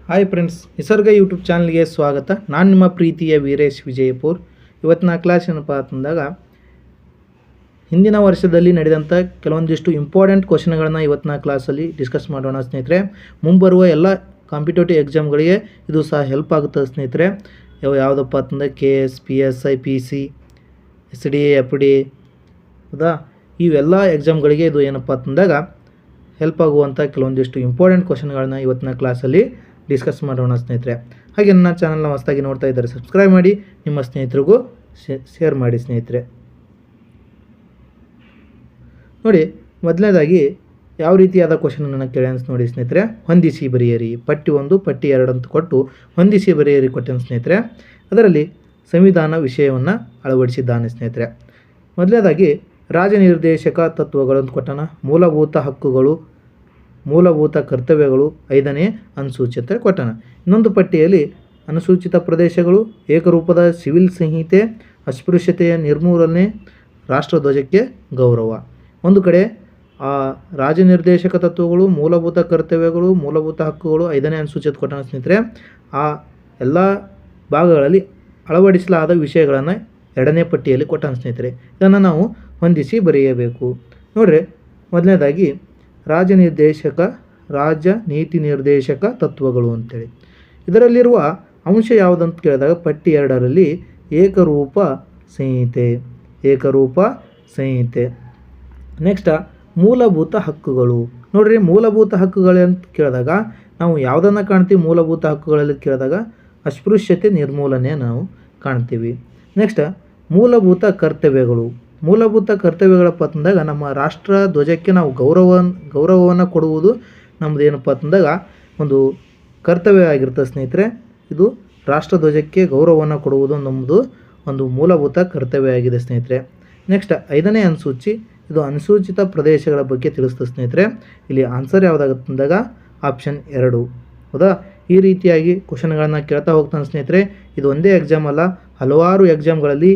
Hi friends, ನಿಸರ್ಗ YouTube ಚಾನಲ್ಗೆ ಸ್ವಾಗತ. ನಾನು ನಿಮ್ಮ ಪ್ರೀತಿಯ ವೀರೇಶ್ ವಿಜಯಪುರ್. ಇವತ್ತಿನ ಕ್ಲಾಸ್ ಏನಪ್ಪ ಅಂತಂದಾಗ ಹಿಂದಿನ ವರ್ಷದಲ್ಲಿ ನಡೆದಂಥ ಕೆಲವೊಂದಿಷ್ಟು ಇಂಪಾರ್ಟೆಂಟ್ ಕ್ವಶನ್ಗಳನ್ನು ಇವತ್ತಿನ ಕ್ಲಾಸಲ್ಲಿ ಡಿಸ್ಕಸ್ ಮಾಡೋಣ ಸ್ನೇಹಿತರೆ. ಮುಂಬರುವ ಎಲ್ಲ ಕಾಂಪಿಟೇಟಿವ್ ಎಕ್ಸಾಮ್ಗಳಿಗೆ ಇದು ಸಹ ಹೆಲ್ಪ್ ಆಗುತ್ತೆ ಸ್ನೇಹಿತರೆ. ಯಾವುದಪ್ಪ ಅಂತಂದರೆ KS, PSI, PC, SD, FD ಹೌದಾ, ಇವೆಲ್ಲ ಎಕ್ಸಾಮ್ಗಳಿಗೆ ಇದು ಏನಪ್ಪ ಅಂತಂದಾಗ ಹೆಲ್ಪ್ ಆಗುವಂಥ ಕೆಲವೊಂದಿಷ್ಟು ಇಂಪಾರ್ಟೆಂಟ್ ಕ್ವಶನ್ಗಳನ್ನ ಇವತ್ತಿನ ಕ್ಲಾಸಲ್ಲಿ ಡಿಸ್ಕಸ್ ಮಾಡೋಣ ಸ್ನೇಹಿತರೆ. ಹಾಗೆ ನನ್ನ ಚಾನಲ್ನ ಹೊಸದಾಗಿ ನೋಡ್ತಾ ಇದ್ದಾರೆ ಸಬ್ಸ್ಕ್ರೈಬ್ ಮಾಡಿ, ನಿಮ್ಮ ಸ್ನೇಹಿತರಿಗೂ ಶೇರ್ ಮಾಡಿ ಸ್ನೇಹಿತರೆ. ನೋಡಿ, ಮೊದಲನೇದಾಗಿ ಯಾವ ರೀತಿಯಾದ ಕ್ವಶನನ್ನು ಕೇಳ್ಯಾನ ನೋಡಿ ಸ್ನೇಹಿತರೆ. ಹೊಂದಿಸಿ ಬರೆಯಿರಿ, ಪಟ್ಟಿ 1 ಪಟ್ಟಿ 2 ಅಂತ ಕೊಟ್ಟು ಹೊಂದಿಸಿ ಬರೆಯಿರಿ ಕೊಟ್ಟನ ಸ್ನೇಹಿತರೆ. ಅದರಲ್ಲಿ ಸಂವಿಧಾನ ವಿಷಯವನ್ನು ಅಳವಡಿಸಿದ್ದಾನೆ ಸ್ನೇಹಿತರೆ. ಮೊದಲನೇದಾಗಿ ರಾಜನಿರ್ದೇಶಕ ತತ್ವಗಳು ಅಂತ ಕೊಟ್ಟನ. ಮೂಲಭೂತ ಹಕ್ಕುಗಳು, ಮೂಲಭೂತ ಕರ್ತವ್ಯಗಳು, 5ನೇ ಅನುಸೂಚಿ ಅಂತ ಕೊಟ್ಟನ. ಇನ್ನೊಂದು ಪಟ್ಟಿಯಲ್ಲಿ ಅನುಸೂಚಿತ ಪ್ರದೇಶಗಳು, ಏಕರೂಪದ ಸಿವಿಲ್ ಸಂಹಿತೆ, ಅಸ್ಪೃಶ್ಯತೆಯ ನಿರ್ಮೂಲನೆ, ರಾಷ್ಟ್ರಧ್ವಜಕ್ಕೆ ಗೌರವ. ಒಂದು ಕಡೆ ರಾಜನಿರ್ದೇಶಕ ತತ್ವಗಳು, ಮೂಲಭೂತ ಕರ್ತವ್ಯಗಳು, ಮೂಲಭೂತ ಹಕ್ಕುಗಳು, 5ನೇ ಅನುಸೂಚಿ ಕೊಟ್ಟನ ಸ್ನೇಹಿತರೆ. ಆ ಎಲ್ಲ ಭಾಗಗಳಲ್ಲಿ ಅಳವಡಿಸಲಾದ ವಿಷಯಗಳನ್ನು 2ನೇ ಪಟ್ಟಿಯಲ್ಲಿ ಕೊಟ್ಟನ ಸ್ನೇಹಿತರೆ. ಇದನ್ನು ನಾವು ಹೊಂದಿಸಿ ಬರೆಯಬೇಕು. ನೋಡ್ರಿ, ಮೊದಲನೇದಾಗಿ ರಾಜ ನೀತಿ ನಿರ್ದೇಶಕ ತತ್ವಗಳು ಅಂತೇಳಿ ಇದರಲ್ಲಿರುವ ಅಂಶ ಯಾವುದಂತ ಕೇಳಿದಾಗ ಪಟ್ಟಿ 2ರಲ್ಲಿ ಏಕರೂಪ ಸಂಹಿತೆ. ನೆಕ್ಸ್ಟ್ ಮೂಲಭೂತ ಹಕ್ಕುಗಳು. ನೋಡ್ರಿ, ಮೂಲಭೂತ ಹಕ್ಕುಗಳು ಅಂತ ಕೇಳಿದಾಗ ನಾವು ಯಾವುದನ್ನು ಕಾಣ್ತೀವಿ? ಮೂಲಭೂತ ಹಕ್ಕುಗಳಲ್ಲಿ ಕೇಳಿದಾಗ ಅಸ್ಪೃಶ್ಯತೆ ನಿರ್ಮೂಲನೆ ನಾವು ಕಾಣ್ತೀವಿ. ನೆಕ್ಸ್ಟ್ ಮೂಲಭೂತ ಕರ್ತವ್ಯಗಳು. ಮೂಲಭೂತ ಕರ್ತವ್ಯಗಳಪ್ಪ ಅಂತಂದಾಗ ನಮ್ಮ ರಾಷ್ಟ್ರ ಧ್ವಜಕ್ಕೆ ನಾವು ಗೌರವವನ್ನು ಕೊಡುವುದು ನಮ್ಮದು ಏನಪ್ಪ ಅಂತಂದಾಗ ಒಂದು ಕರ್ತವ್ಯ ಆಗಿರ್ತದೆ ಸ್ನೇಹಿತರೆ. ಇದು ರಾಷ್ಟ್ರ ಧ್ವಜಕ್ಕೆ ಗೌರವವನ್ನು ಕೊಡುವುದು ನಮ್ಮದು ಒಂದು ಮೂಲಭೂತ ಕರ್ತವ್ಯ ಆಗಿದೆ ಸ್ನೇಹಿತರೆ. ನೆಕ್ಸ್ಟ್ 5ನೇ ಅನುಸೂಚಿ, ಇದು ಅನುಸೂಚಿತ ಪ್ರದೇಶಗಳ ಬಗ್ಗೆ ತಿಳಿಸ್ತದೆ ಸ್ನೇಹಿತರೆ. ಇಲ್ಲಿ ಆನ್ಸರ್ ಯಾವುದಾಗುತ್ತೆ ಅಂದಾಗ ಆಪ್ಷನ್ 2 ಹೌದಾ. ಈ ರೀತಿಯಾಗಿ ಕ್ವಶನ್ಗಳನ್ನು ಕೇಳ್ತಾ ಹೋಗ್ತಾನೆ ಸ್ನೇಹಿತರೆ. ಇದು ಒಂದೇ ಎಕ್ಸಾಮ್ ಅಲ್ಲ, ಹಲವಾರು ಎಕ್ಸಾಮ್ಗಳಲ್ಲಿ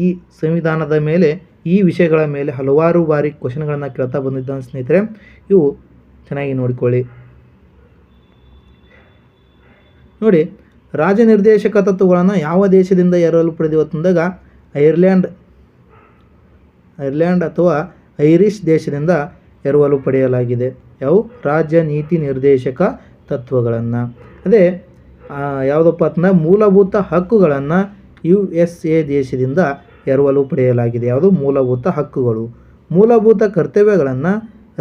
ಈ ಸಂವಿಧಾನದ ಮೇಲೆ, ಈ ವಿಷಯಗಳ ಮೇಲೆ ಹಲವಾರು ಬಾರಿ ಕ್ವಶನ್ಗಳನ್ನು ಕೇಳ್ತಾ ಬಂದಿದ್ದಾನೆ ಸ್ನೇಹಿತರೆ. ಇವು ಚೆನ್ನಾಗಿ ನೋಡಿಕೊಳ್ಳಿ. ನೋಡಿ, ರಾಜನಿರ್ದೇಶಕ ತತ್ವಗಳನ್ನು ಯಾವ ದೇಶದಿಂದ ಎರವಲು ಪಡೆದಿವತ್ತಂದಾಗ ಐರ್ಲ್ಯಾಂಡ್ ಅಥವಾ ಐರಿಷ್ ದೇಶದಿಂದ ಎರವಲು ಪಡೆಯಲಾಗಿದೆ. ಯಾವ ರಾಜ್ಯ ನೀತಿ ನಿರ್ದೇಶಕ ತತ್ವಗಳನ್ನು. ಅದೇ ಯಾವುದಪ್ಪ ಅಂತಂದರೆ ಮೂಲಭೂತ ಹಕ್ಕುಗಳನ್ನು USA ದೇಶದಿಂದ ಎರವಲು ಪಡೆಯಲಾಗಿದೆ. ಯಾವುದು? ಮೂಲಭೂತ ಹಕ್ಕುಗಳು. ಮೂಲಭೂತ ಕರ್ತವ್ಯಗಳನ್ನು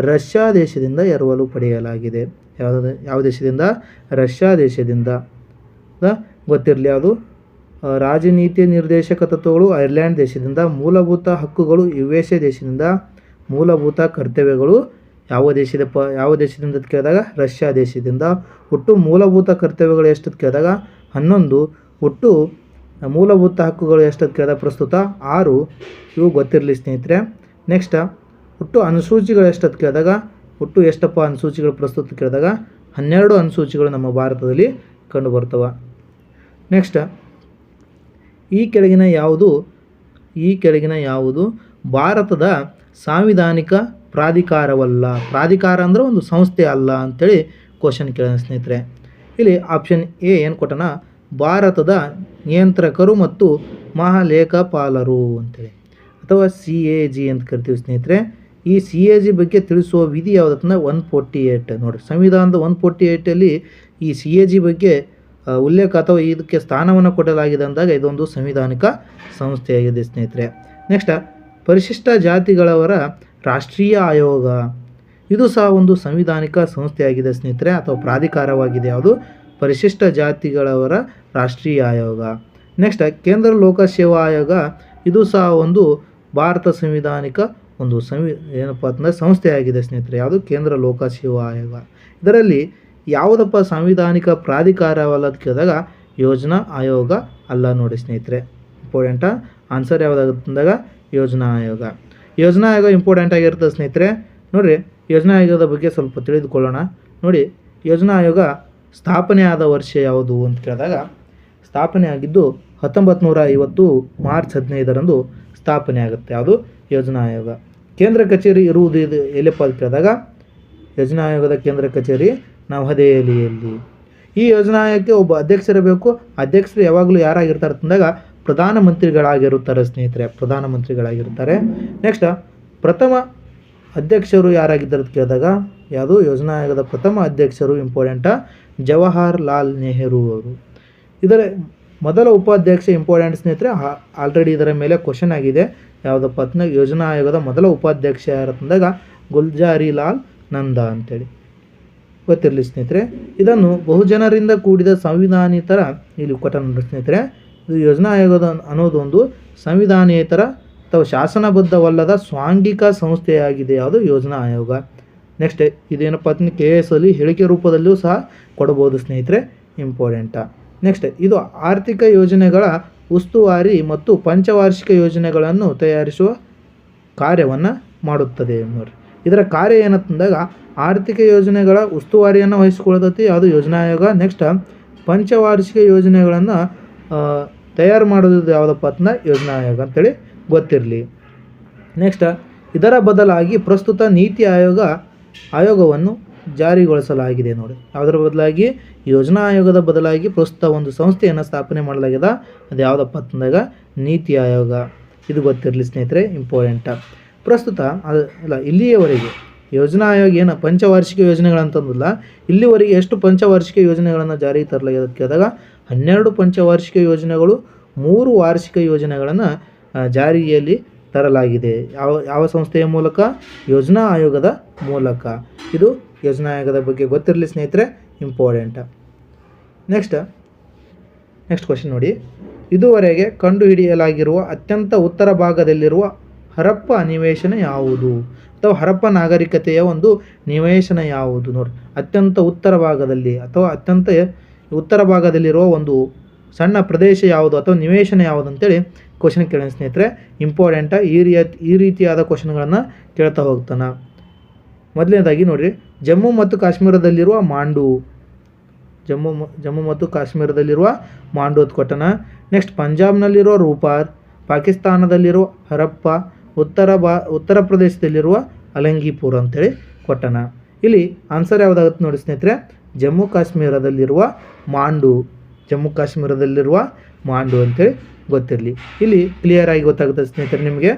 ರಷ್ಯಾ ದೇಶದಿಂದ ಎರವಲು ಪಡೆಯಲಾಗಿದೆ. ಯಾವ ದೇಶದಿಂದ? ರಷ್ಯಾ ದೇಶದಿಂದ. ಗೊತ್ತಿರಲಿ ಯಾವುದು? ರಾಜನೀತಿ ನಿರ್ದೇಶಕ ತತ್ವಗಳು ಐರ್ಲ್ಯಾಂಡ್ ದೇಶದಿಂದ, ಮೂಲಭೂತ ಹಕ್ಕುಗಳು USA ದೇಶದಿಂದ, ಮೂಲಭೂತ ಕರ್ತವ್ಯಗಳು ಯಾವ ದೇಶದಿಂದ ಕೇಳಿದಾಗ ರಷ್ಯಾ ದೇಶದಿಂದ. ಒಟ್ಟು ಮೂಲಭೂತ ಕರ್ತವ್ಯಗಳು ಎಷ್ಟು ಕೇಳಿದಾಗ 11, ಒಟ್ಟು ಮೂಲಭೂತ ಹಕ್ಕುಗಳು ಎಷ್ಟು ಕೇಳಿದಾಗ ಪ್ರಸ್ತುತ 6. ಇವು ಗೊತ್ತಿರಲಿ ಸ್ನೇಹಿತರೆ. ನೆಕ್ಸ್ಟ್ ಒಟ್ಟು ಅನುಸೂಚಿಗಳು ಎಷ್ಟು ಕೇಳಿದಾಗ, ಒಟ್ಟು ಎಷ್ಟಪ್ಪ ಅನುಸೂಚಿಗಳು ಪ್ರಸ್ತುತ ಕೇಳಿದಾಗ 12 ಅನುಸೂಚಿಗಳು ನಮ್ಮ ಭಾರತದಲ್ಲಿ ಕಂಡು ಬರ್ತವೆ. ನೆಕ್ಸ್ಟ್ ಈ ಕೆಳಗಿನ ಯಾವುದು ಭಾರತದ ಸಾಂವಿಧಾನಿಕ ಪ್ರಾಧಿಕಾರವಲ್ಲ? ಪ್ರಾಧಿಕಾರ ಅಂದರೆ ಒಂದು ಸಂಸ್ಥೆ ಅಲ್ಲ ಅಂತೇಳಿ ಕ್ವಶನ್ ಕೇಳೋಣ ಸ್ನೇಹಿತರೆ. ಇಲ್ಲಿ ಆಪ್ಷನ್ A ಏನು ಕೊಟ್ಟನ? ಭಾರತದ ನಿಯಂತ್ರಕರು ಮತ್ತು ಮಹಾಲೇಖಪಾಲರು ಅಂತೇಳಿ, ಅಥವಾ CAG ಅಂತ ಕರಿತೀವಿ ಸ್ನೇಹಿತರೆ. ಈ CAG ಬಗ್ಗೆ ತಿಳಿಸುವ ವಿಧಿ ಯಾವುದಂದ್ರೆ 148. ನೋಡಿರಿ, ಸಂವಿಧಾನದ 148ಅಲ್ಲಿ ಈ CAG ಬಗ್ಗೆ ಉಲ್ಲೇಖ ಅಥವಾ ಇದಕ್ಕೆ ಸ್ಥಾನವನ್ನು ಕೊಡಲಾಗಿದೆ ಅಂದಾಗ ಇದೊಂದು ಸಂವಿಧಾನಿಕ ಸಂಸ್ಥೆಯಾಗಿದೆ ಸ್ನೇಹಿತರೆ. ನೆಕ್ಸ್ಟ್ ಪರಿಶಿಷ್ಟ ಜಾತಿಗಳವರ ರಾಷ್ಟ್ರೀಯ ಆಯೋಗ. ಇದು ಸಹ ಒಂದು ಸಂವಿಧಾನಿಕ ಸಂಸ್ಥೆಯಾಗಿದೆ ಸ್ನೇಹಿತರೆ, ಅಥವಾ ಪ್ರಾಧಿಕಾರವಾಗಿದೆ. ಯಾವುದು? ಪರಿಶಿಷ್ಟ ಜಾತಿಗಳವರ ರಾಷ್ಟ್ರೀಯ ಆಯೋಗ. ನೆಕ್ಸ್ಟ್ ಕೇಂದ್ರ ಲೋಕಸೇವಾ ಆಯೋಗ. ಇದು ಸಹ ಒಂದು ಭಾರತ ಸಂವಿಧಾನಿಕ ಒಂದು ಏನಪ್ಪ ಅಂತಂದರೆ ಸಂಸ್ಥೆಯಾಗಿದೆ ಸ್ನೇಹಿತರೆ. ಯಾವುದು? ಕೇಂದ್ರ ಲೋಕಸೇವಾ ಆಯೋಗ. ಇದರಲ್ಲಿ ಯಾವುದಪ್ಪ ಸಾಂವಿಧಾನಿಕ ಪ್ರಾಧಿಕಾರವಲ್ಲ ಅಂತ ಕೇಳಿದಾಗ ಯೋಜನಾ ಆಯೋಗ ಅಲ್ಲ ನೋಡಿ ಸ್ನೇಹಿತರೆ. ಇಂಪಾರ್ಟೆಂಟ ಆನ್ಸರ್ ಯಾವುದಾಗುತ್ತೆ ಅಂದಾಗ ಯೋಜನಾ ಆಯೋಗ. ಯೋಜನಾ ಆಯೋಗ ಇಂಪಾರ್ಟೆಂಟ್ ಆಗಿರ್ತದೆ ಸ್ನೇಹಿತರೆ. ನೋಡಿರಿ, ಯೋಜನಾ ಆಯೋಗದ ಬಗ್ಗೆ ಸ್ವಲ್ಪ ತಿಳಿದುಕೊಳ್ಳೋಣ. ನೋಡಿ, ಯೋಜನಾ ಆಯೋಗ ಸ್ಥಾಪನೆ ಆದ ವರ್ಷ ಯಾವುದು ಅಂತ ಕೇಳಿದಾಗ ಸ್ಥಾಪನೆ ಆಗಿದ್ದು 1950 ಮಾರ್ಚ್ 15ರಂದು ಸ್ಥಾಪನೆ ಆಗುತ್ತೆ. ಯಾವುದು? ಯೋಜನಾ ಆಯೋಗ. ಕೇಂದ್ರ ಕಚೇರಿ ಇರುವುದು ಎಲ್ಲಿಪ್ಪ ಅಂತ ಕೇಳಿದಾಗ ಯೋಜನಾ ಆಯೋಗದ ಕೇಂದ್ರ ಕಚೇರಿ ನವದೆಹಲಿಯಲ್ಲಿ. ಈ ಯೋಜನಾ ಆಯೋಗಕ್ಕೆ ಒಬ್ಬ ಅಧ್ಯಕ್ಷರಿರಬೇಕು. ಅಧ್ಯಕ್ಷರು ಯಾವಾಗಲೂ ಯಾರಾಗಿರ್ತಾರೆ ಅಂತಂದಾಗ ಪ್ರಧಾನಮಂತ್ರಿಗಳಾಗಿರುತ್ತಾರೆ ಸ್ನೇಹಿತರೆ, ಪ್ರಧಾನಮಂತ್ರಿಗಳಾಗಿರ್ತಾರೆ. ನೆಕ್ಸ್ಟ್ ಪ್ರಥಮ ಅಧ್ಯಕ್ಷರು ಯಾರಾಗಿದ್ದಾರೆ ಅಂತ ಕೇಳಿದಾಗ ಯಾವುದು ಯೋಜನಾ ಆಯೋಗದ ಪ್ರಥಮ ಅಧ್ಯಕ್ಷರು ಇಂಪಾರ್ಟೆಂಟಾ ಜವಾಹರ್ಲಾಲ್ ನೆಹರು ಅವರು. ಇದರ ಮೊದಲ ಉಪಾಧ್ಯಕ್ಷ ಇಂಪಾರ್ಟೆಂಟ್ ಸ್ನೇಹಿತರೆ, ಆಲ್ರೆಡಿ ಇದರ ಮೇಲೆ ಕ್ವಶನ್ ಆಗಿದೆ. ಯಾವುದಪ್ಪ ಅಂತ ಯೋಜನಾ ಆಯೋಗದ ಮೊದಲ ಉಪಾಧ್ಯಕ್ಷ ಯಾರಂದಾಗ ಗುಲ್ಜಾರಿಲಾಲ್ ನಂದಾ ಅಂತೇಳಿ ಗೊತ್ತಿರಲಿ ಸ್ನೇಹಿತರೆ. ಇದನ್ನು ಬಹುಜನರಿಂದ ಕೂಡಿದ ಸಂವಿಧಾನೇತರ ಇಲ್ಲಿ ಕೊಟ್ಟ ನೋಡಿ ಸ್ನೇಹಿತರೆ. ಇದು ಯೋಜನಾ ಆಯೋಗದ ಅನ್ನೋದು ಒಂದು ಸಂವಿಧಾನೇತರ ಅಥವಾ ಶಾಸನಬದ್ಧವಲ್ಲದ ಸ್ವಾಂಗಿಕ ಸಂಸ್ಥೆಯಾಗಿದೆ ಯಾವುದು ಯೋಜನಾ ಆಯೋಗ. ನೆಕ್ಸ್ಟ್ ಇದೇನಪ್ಪ ಅಂತ KS ಅಲ್ಲಿ ಹೇಳಿಕೆ ರೂಪದಲ್ಲಿಯೂ ಸಹ ಕೊಡಬಹುದು ಸ್ನೇಹಿತರೆ, ಇಂಪಾರ್ಟೆಂಟಾ. ನೆಕ್ಸ್ಟ್ ಇದು ಆರ್ಥಿಕ ಯೋಜನೆಗಳ ಉಸ್ತುವಾರಿ ಮತ್ತು ಪಂಚವಾರ್ಷಿಕ ಯೋಜನೆಗಳನ್ನು ತಯಾರಿಸುವ ಕಾರ್ಯವನ್ನು ಮಾಡುತ್ತದೆ ನೋಡಿ. ಇದರ ಕಾರ್ಯ ಏನಂತಂದಾಗ ಆರ್ಥಿಕ ಯೋಜನೆಗಳ ಉಸ್ತುವಾರಿಯನ್ನು ವಹಿಸಿಕೊಳ್ಳತೈತಿ ಯಾವುದು ಯೋಜನಾ ಆಯೋಗ. ನೆಕ್ಸ್ಟ್ ಪಂಚವಾರ್ಷಿಕ ಯೋಜನೆಗಳನ್ನು ತಯಾರು ಮಾಡೋದು ಯಾವುದಪ್ಪ ಅಂತ ಯೋಜನಾ ಆಯೋಗ ಅಂತೇಳಿ ಗೊತ್ತಿರಲಿ. ನೆಕ್ಸ್ಟ್ ಇದರ ಬದಲಾಗಿ ಪ್ರಸ್ತುತ ನೀತಿ ಆಯೋಗವನ್ನು ಜಾರಿಗೊಳಿಸಲಾಗಿದೆ ನೋಡಿ. ಯಾವುದರ ಬದಲಾಗಿ ಯೋಜನಾ ಆಯೋಗದ ಬದಲಾಗಿ ಪ್ರಸ್ತುತ ಒಂದು ಸಂಸ್ಥೆಯನ್ನು ಸ್ಥಾಪನೆ ಮಾಡಲಾಗಿದೆ. ಅದು ಯಾವುದಪ್ಪ ಅಂತಂದಾಗ ನೀತಿ ಆಯೋಗ. ಇದು ಗೊತ್ತಿರಲಿ ಸ್ನೇಹಿತರೆ, ಇಂಪಾರ್ಟೆಂಟ್. ಪ್ರಸ್ತುತ ಅಲ್ಲ ಇಲ್ಲಿಯವರೆಗೆ ಯೋಜನಾ ಆಯೋಗ ಏನು ಪಂಚವಾರ್ಷಿಕ ಯೋಜನೆಗಳಂತಂದಿಲ್ಲ, ಇಲ್ಲಿವರೆಗೆ ಎಷ್ಟು ಪಂಚವಾರ್ಷಿಕ ಯೋಜನೆಗಳನ್ನು ಜಾರಿಗೆ ತರಲಾಗಿದೆ ಅಂತ ಕೇಳಿದಾಗ 12 ಪಂಚವಾರ್ಷಿಕ ಯೋಜನೆಗಳು, 3 ವಾರ್ಷಿಕ ಯೋಜನೆಗಳನ್ನು ಜಾರಿಯಲ್ಲಿ ತರಲಾಗಿದೆ. ಯಾವ ಸಂಸ್ಥೆಯ ಮೂಲಕ? ಯೋಜನಾ ಆಯೋಗದ ಮೂಲಕ. ಇದು ಯೋಜನಾ ಆಯೋಗದ ಬಗ್ಗೆ ಗೊತ್ತಿರಲಿ ಸ್ನೇಹಿತರೆ, ಇಂಪಾರ್ಟೆಂಟ್. ನೆಕ್ಸ್ಟ್ ಕ್ವಶನ್ ನೋಡಿ. ಇದುವರೆಗೆ ಕಂಡುಹಿಡಿಯಲಾಗಿರುವ ಅತ್ಯಂತ ಉತ್ತರ ಭಾಗದಲ್ಲಿರುವ ಹರಪ್ಪ ನಿವೇಶನ ಯಾವುದು ಅಥವಾ ಹರಪ್ಪ ನಾಗರಿಕತೆಯ ಒಂದು ನಿವೇಶನ ಯಾವುದು ನೋಡಿ. ಅತ್ಯಂತ ಉತ್ತರ ಭಾಗದಲ್ಲಿ ಅಥವಾ ಅತ್ಯಂತ ಉತ್ತರ ಭಾಗದಲ್ಲಿರುವ ಒಂದು ಸಣ್ಣ ಪ್ರದೇಶ ಯಾವುದು ಅಥವಾ ನಿವೇಶನ ಯಾವುದು ಅಂತೇಳಿ ಕ್ವಶನ್ ಕೇಳೋಣ ಸ್ನೇಹಿತರೆ, ಇಂಪಾರ್ಟೆಂಟ. ಈ ರೀತಿಯಾದ ಕ್ವಶನ್ಗಳನ್ನು ಕೇಳ್ತಾ ಹೋಗ್ತಾನೆ. ಮೊದಲನೇದಾಗಿ ನೋಡಿರಿ, ಜಮ್ಮು ಮತ್ತು ಕಾಶ್ಮೀರದಲ್ಲಿರುವ ಮಾಂಡು, ಜಮ್ಮು ಮತ್ತು ಕಾಶ್ಮೀರದಲ್ಲಿರುವ ಮಾಂಡು ಅಂತ ಕೊಟ್ಟನ. ನೆಕ್ಸ್ಟ್ ಪಂಜಾಬ್ನಲ್ಲಿರುವ ರೂಪಾರ್, ಪಾಕಿಸ್ತಾನದಲ್ಲಿರುವ ಹರಪ್ಪ, ಉತ್ತರ ಪ್ರದೇಶದಲ್ಲಿರುವ ಅಲಂಗಿಪುರ ಅಂತೇಳಿ ಕೊಟ್ಟನ. ಇಲ್ಲಿ ಆನ್ಸರ್ ಯಾವುದಾಗುತ್ತೆ ನೋಡಿ ಸ್ನೇಹಿತರೆ, ಜಮ್ಮು ಕಾಶ್ಮೀರದಲ್ಲಿರುವ ಮಾಂಡು ಅಂತೇಳಿ ಗೊತ್ತಿರಲಿ. ಇಲ್ಲಿ ಕ್ಲಿಯರ್ ಆಗಿ ಗೊತ್ತಾಗುತ್ತೆ ಸ್ನೇಹಿತರೆ ನಿಮಗೆ.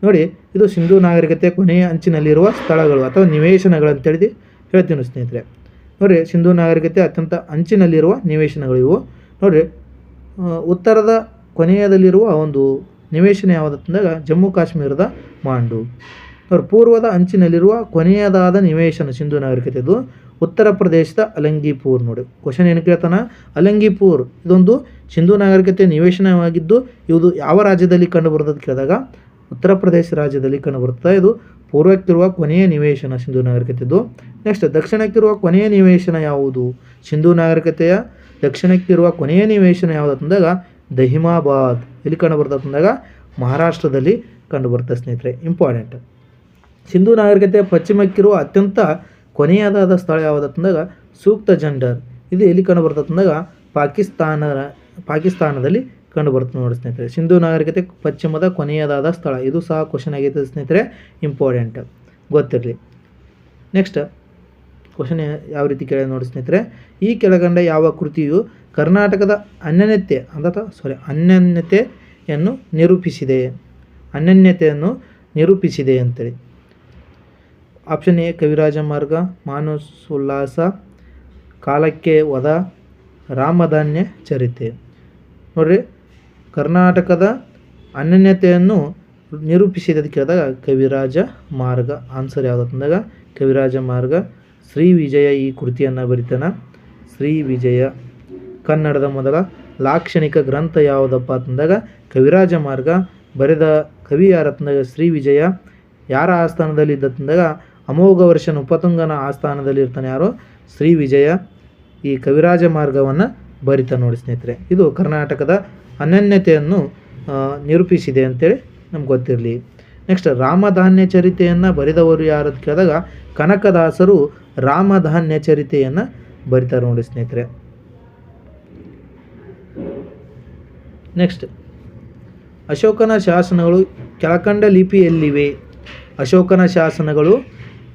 ನೋಡಿ, ಇದು ಸಿಂಧೂ ನಾಗರಿಕತೆ ಕೊನೆಯ ಅಂಚಿನಲ್ಲಿರುವ ಸ್ಥಳಗಳು ಅಥವಾ ನಿವೇಶನಗಳು ಅಂತೇಳಿ ಹೇಳ್ತೀನಿ ಸ್ನೇಹಿತರೆ. ನೋಡಿರಿ, ಸಿಂಧೂ ನಾಗರಿಕತೆ ಅತ್ಯಂತ ಅಂಚಿನಲ್ಲಿರುವ ನಿವೇಶನಗಳು ಇವು. ನೋಡಿರಿ, ಉತ್ತರದ ಕೊನೆಯದಲ್ಲಿರುವ ಒಂದು ನಿವೇಶನ ಯಾವುದಂದಾಗ ಜಮ್ಮು ಕಾಶ್ಮೀರದ ಮಾಂಡು. ನೋಡಿ, ಪೂರ್ವದ ಅಂಚಿನಲ್ಲಿರುವ ಕೊನೆಯದಾದ ನಿವೇಶನ ಸಿಂಧೂ ನಾಗರಿಕತೆದು ಉತ್ತರ ಪ್ರದೇಶದ ಅಲಂಗಿಪುರ್. ನೋಡಿ, ಕ್ವಶನ್ ಏನು ಕೇಳ್ತಾನ, ಅಲಂಗಿಪುರ್ ಇದೊಂದು ಸಿಂಧೂ ನಾಗರಿಕತೆ ನಿವೇಶನವಾಗಿದ್ದು ಇದು ಯಾವ ರಾಜ್ಯದಲ್ಲಿ ಕಂಡುಬರುತ್ತದೆ ಕೇಳಿದಾಗ ಉತ್ತರ ಪ್ರದೇಶ ರಾಜ್ಯದಲ್ಲಿ ಕಂಡುಬರುತ್ತದೆ. ಇದು ಪೂರ್ವಕ್ಕಿರುವ ಕೊನೆಯ ನಿವೇಶನ ಸಿಂಧೂ ನಾಗರಿಕತೆದು. ನೆಕ್ಸ್ಟ್ ದಕ್ಷಿಣಕ್ಕಿರುವ ಕೊನೆಯ ನಿವೇಶನ ಯಾವುದು? ಸಿಂಧೂ ನಾಗರಿಕತೆಯ ದಕ್ಷಿಣಕ್ಕಿರುವ ಕೊನೆಯ ನಿವೇಶನ ಯಾವುದು ಅಂತಂದಾಗ ದಹಿಮಾಬಾದ್. ಎಲ್ಲಿ ಕಂಡುಬರ್ತದೆ ಅಂದಾಗ ಮಹಾರಾಷ್ಟ್ರದಲ್ಲಿ ಕಂಡುಬರ್ತದೆ ಸ್ನೇಹಿತರೆ, ಇಂಪಾರ್ಟೆಂಟ್. ಸಿಂಧೂ ನಾಗರಿಕತೆಯ ಪಶ್ಚಿಮಕ್ಕಿರುವ ಅತ್ಯಂತ ಕೊನೆಯದಾದ ಸ್ಥಳ ಯಾವುದಂದಾಗ ಸೂಕ್ತ ಜಂಡರ್. ಇದು ಎಲ್ಲಿ ಕಂಡುಬರ್ತದೆ ಅಂದಾಗ ಪಾಕಿಸ್ತಾನದಲ್ಲಿ ಕಂಡುಬರ್ತದೆ ನೋಡಿ ಸ್ನೇಹಿತರೆ. ಸಿಂಧೂ ನಾಗರಿಕತೆ ಪಶ್ಚಿಮದ ಕೊನೆಯದಾದ ಸ್ಥಳ. ಇದು ಸಹ ಕ್ವಶನ್ ಆಗೈತೆ ಸ್ನೇಹಿತರೆ, ಇಂಪಾರ್ಟೆಂಟ್, ಗೊತ್ತಿರಲಿ. ನೆಕ್ಸ್ಟ್ ಕ್ವಶನ್ ಯಾವ ರೀತಿ ಕೇಳಿ ನೋಡಿ ಸ್ನೇಹಿತರೆ, ಈ ಕೆಳಗಂಡ ಯಾವ ಕೃತಿಯು ಕರ್ನಾಟಕದ ಅನನ್ಯತೆಯನ್ನು ನಿರೂಪಿಸಿದೆ ಅಂತೇಳಿ. ಆಪ್ಷನ್ ಎ ಕವಿರಾಜ ಮಾರ್ಗ, ಮಾನಸೋಲ್ಲಾಸ, ಕಾಲಕ್ಕೆ ವಧ, ರಾಮಧಾನ್ಯ ಚರಿತೆ. ನೋಡ್ರಿ, ಕರ್ನಾಟಕದ ಅನನ್ಯತೆಯನ್ನು ನಿರೂಪಿಸಿದ ಕೇಳಿದಾಗ ಕವಿರಾಜ ಮಾರ್ಗ. ಆನ್ಸರ್ ಯಾವುದಂದಾಗ ಕವಿರಾಜ ಮಾರ್ಗ. ಶ್ರೀ ವಿಜಯ ಈ ಕೃತಿಯನ್ನು ಬರಿತಾನ. ಶ್ರೀ ವಿಜಯ. ಕನ್ನಡದ ಮೊದಲ ಲಾಕ್ಷಣಿಕ ಗ್ರಂಥ ಯಾವುದಪ್ಪ ಅಂತಂದಾಗ ಕವಿರಾಜ ಮಾರ್ಗ. ಬರೆದ ಕವಿ ಯಾರತ್ತಂದಾಗ ಶ್ರೀ ವಿಜಯ. ಯಾರ ಆಸ್ಥಾನದಲ್ಲಿ ಇದ್ದಂದಾಗ ಅಮೋಘ ವರ್ಷನ ಉಪತುಂಗನ ಆಸ್ಥಾನದಲ್ಲಿ ಇರ್ತಾನೆ ಯಾರು? ಶ್ರೀ ವಿಜಯ. ಈ ಕವಿರಾಜ ಮಾರ್ಗವನ್ನು ಬರಿತಾ ನೋಡಿ ಸ್ನೇಹಿತರೆ. ಇದು ಕರ್ನಾಟಕದ ಅನನ್ಯತೆಯನ್ನು ನಿರೂಪಿಸಿದೆ ಅಂತೇಳಿ ನಮ್ಗೆ ಗೊತ್ತಿರಲಿ. ನೆಕ್ಸ್ಟ್ ರಾಮಧಾನ್ಯ ಚರಿತೆಯನ್ನು ಬರೆದವರು ಯಾರು ಅಂತ ಕೇಳಿದಾಗ ಕನಕದಾಸರು ರಾಮಧಾನ್ಯ ಚರಿತೆಯನ್ನು ಬರಿತಾರೆ ನೋಡಿ ಸ್ನೇಹಿತರೆ. ನೆಕ್ಸ್ಟ್ ಅಶೋಕನ ಶಾಸನಗಳು ಕೆಳಕಂಡ ಲಿಪಿಯಲ್ಲಿವೆ. ಅಶೋಕನ ಶಾಸನಗಳು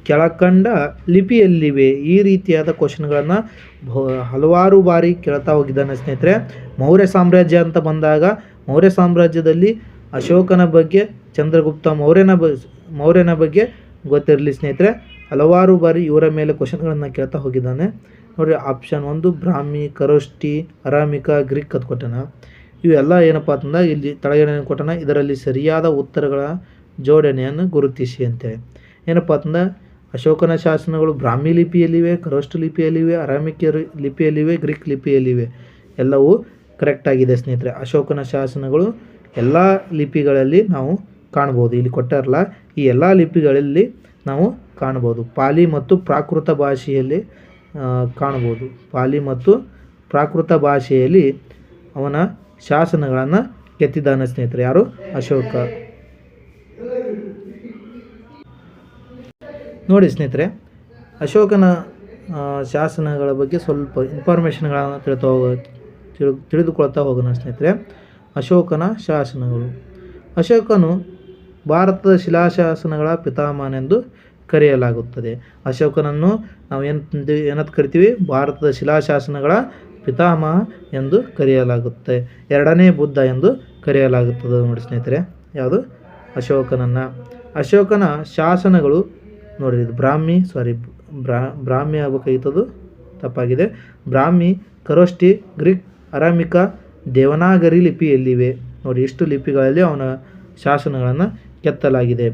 ಕೆಳಕಂಡ ಲಿಪಿಯಲ್ಲಿವೆ? ಈ ರೀತಿಯಾದ ಕ್ವಶನ್ಗಳನ್ನು ಹಲವಾರು ಬಾರಿ ಕೇಳ್ತಾ ಹೋಗಿದ್ದಾನೆ ಸ್ನೇಹಿತರೆ. ಮೌರ್ಯ ಸಾಮ್ರಾಜ್ಯ ಅಂತ ಬಂದಾಗ ಮೌರ್ಯ ಸಾಮ್ರಾಜ್ಯದಲ್ಲಿ ಅಶೋಕನ ಬಗ್ಗೆ, ಚಂದ್ರಗುಪ್ತ ಮೌರ್ಯನ ಬಗ್ಗೆ ಗೊತ್ತಿರಲಿ ಸ್ನೇಹಿತರೆ. ಹಲವಾರು ಬಾರಿ ಇವರ ಮೇಲೆ ಕ್ವಶನ್ಗಳನ್ನು ಕೇಳ್ತಾ ಹೋಗಿದ್ದಾನೆ. ನೋಡಿರಿ, ಆಪ್ಷನ್ 1 ಬ್ರಾಹ್ಮಿ, ಖರೋಷ್ಠಿ, ಅರಾಮಿಕ, ಗ್ರೀಕ್ ಅಂತ ಕೊಟ್ಟನ. ಇವೆಲ್ಲ ಏನಪ್ಪ ಅಂತಂದಾಗ ಇಲ್ಲಿ ತಳಗಡೆ ಕೊಟ್ಟನ. ಇದರಲ್ಲಿ ಸರಿಯಾದ ಉತ್ತರಗಳ ಜೋಡಣೆಯನ್ನು ಗುರುತಿಸಿ ಅಂತೇಳಿ. ಏನಪ್ಪ ಅಂತಂದ್ರೆ ಅಶೋಕನ ಶಾಸನಗಳು ಬ್ರಾಹ್ಮಿ ಲಿಪಿಯಲ್ಲಿವೆ, ಖರೋಷ್ಠಿ ಲಿಪಿಯಲ್ಲಿವೆ, ಅರಾಮಿಕ ಲಿಪಿಯಲ್ಲಿವೆ, ಗ್ರೀಕ್ ಲಿಪಿಯಲ್ಲಿವೆ. ಎಲ್ಲವೂ ಕರೆಕ್ಟಾಗಿದೆ ಸ್ನೇಹಿತರೆ. ಅಶೋಕನ ಶಾಸನಗಳು ಎಲ್ಲ ಲಿಪಿಗಳಲ್ಲಿ ನಾವು ಕಾಣ್ಬೋದು. ಇಲ್ಲಿ ಕೊಟ್ಟಾರಲ್ಲ, ಈ ಎಲ್ಲ ಲಿಪಿಗಳಲ್ಲಿ ನಾವು ಕಾಣ್ಬೋದು. ಪಾಲಿ ಮತ್ತು ಪ್ರಾಕೃತ ಭಾಷೆಯಲ್ಲಿ ಕಾಣ್ಬೋದು. ಪಾಲಿ ಮತ್ತು ಪ್ರಾಕೃತ ಭಾಷೆಯಲ್ಲಿ ಅವನ ಶಾಸನಗಳನ್ನು ಕೆತ್ತಿದ್ದಾನೆ ಸ್ನೇಹಿತರೆ. ಯಾರು? ಅಶೋಕ. ನೋಡಿ ಸ್ನೇಹಿತರೆ, ಅಶೋಕನ ಶಾಸನಗಳ ಬಗ್ಗೆ ಸ್ವಲ್ಪ ಇನ್ಫಾರ್ಮೇಷನ್ಗಳನ್ನು ತಿಳಿದುಕೊಳ್ತಾ ಹೋಗೋಣ ಸ್ನೇಹಿತರೆ. ಅಶೋಕನ ಶಾಸನಗಳು. ಅಶೋಕನು ಭಾರತದ ಶಿಲಾಶಾಸನಗಳ ಪಿತಾಮಹನೆಂದು ಕರೆಯಲಾಗುತ್ತದೆ. ಅಶೋಕನನ್ನು ನಾವು ಏನಂತ ಕರಿತೀವಿ? ಭಾರತದ ಶಿಲಾಶಾಸನಗಳ ಪಿತಾಮಹ ಎಂದು ಕರೆಯಲಾಗುತ್ತೆ. ಎರಡನೇ ಬುದ್ಧ ಎಂದು ಕರೆಯಲಾಗುತ್ತದೆ. ನೋಡಿ ಸ್ನೇಹಿತರೆ, ಯಾವುದು? ಅಶೋಕನನ್ನು. ಅಶೋಕನ ಶಾಸನಗಳು ನೋಡಿ, ಇದು ಬ್ರಾಹ್ಮಿ ಆಗಬೇಕಾಗಿತ್ತದು, ತಪ್ಪಾಗಿದೆ. ಬ್ರಾಹ್ಮಿ, ಖರೋಷ್ಠಿ, ಗ್ರೀಕ್, ಅರಾಮಿಕ, ದೇವನಾಗರಿ ಲಿಪಿಯಲ್ಲಿವೆ. ನೋಡಿ, ಇಷ್ಟು ಲಿಪಿಗಳಲ್ಲಿ ಅವನ ಶಾಸನಗಳನ್ನು ಕೆತ್ತಲಾಗಿದೆ.